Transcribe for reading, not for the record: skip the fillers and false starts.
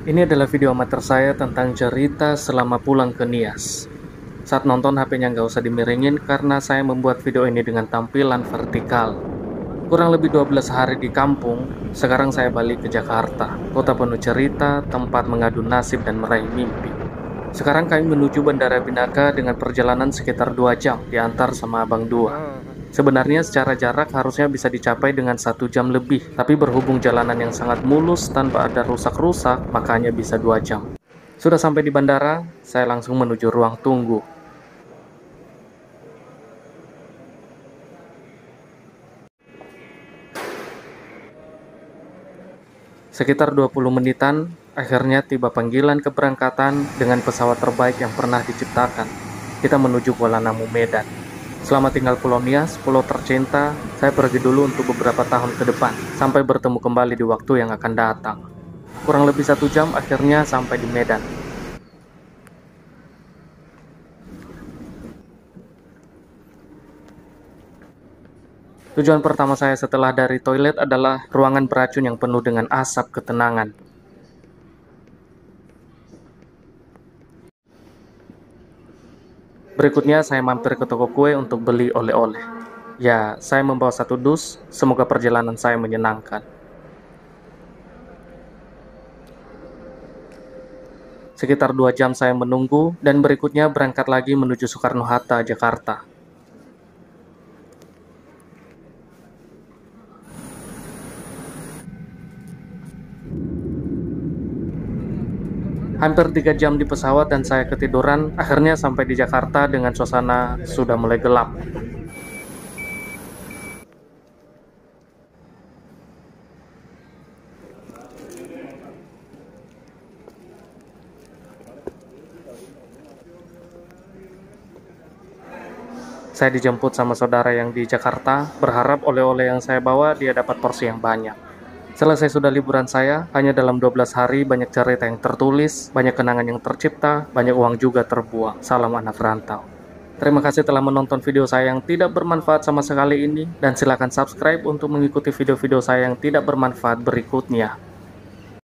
Ini adalah video amatir saya tentang cerita selama pulang ke Nias. Saat nonton HP-nya nggak usah dimiringin karena saya membuat video ini dengan tampilan vertikal. Kurang lebih 12 hari di kampung, sekarang saya balik ke Jakarta, kota penuh cerita, tempat mengadu nasib dan meraih mimpi. Sekarang kami menuju Bandara Binaka dengan perjalanan sekitar 2 jam diantar sama Abang Dua. Sebenarnya secara jarak harusnya bisa dicapai dengan 1 jam lebih, tapi berhubung jalanan yang sangat mulus tanpa ada rusak-rusak, makanya bisa 2 jam. Sudah sampai di bandara, saya langsung menuju ruang tunggu. Sekitar 20 menitan, akhirnya tiba panggilan keberangkatan dengan pesawat terbaik yang pernah diciptakan. Kita menuju Kuala Namu, Medan. Selama tinggal Pulau Nias, pulau tercinta, saya pergi dulu untuk beberapa tahun ke depan, sampai bertemu kembali di waktu yang akan datang. Kurang lebih 1 jam, akhirnya sampai di Medan. Tujuan pertama saya setelah dari toilet adalah ruangan beracun yang penuh dengan asap ketenangan. Berikutnya saya mampir ke toko kue untuk beli oleh-oleh. Ya, saya membawa 1 dus, semoga perjalanan saya menyenangkan. Sekitar 2 jam saya menunggu, dan berikutnya berangkat lagi menuju Soekarno-Hatta, Jakarta. Hampir 3 jam di pesawat dan saya ketiduran, akhirnya sampai di Jakarta dengan suasana sudah mulai gelap. Saya dijemput sama saudara yang di Jakarta, berharap oleh-oleh yang saya bawa dia dapat porsi yang banyak. Selesai sudah liburan saya, hanya dalam 12 hari banyak cerita yang tertulis, banyak kenangan yang tercipta, banyak uang juga terbuang. Salam anak rantau. Terima kasih telah menonton video saya yang tidak bermanfaat sama sekali ini, dan silakan subscribe untuk mengikuti video-video saya yang tidak bermanfaat berikutnya.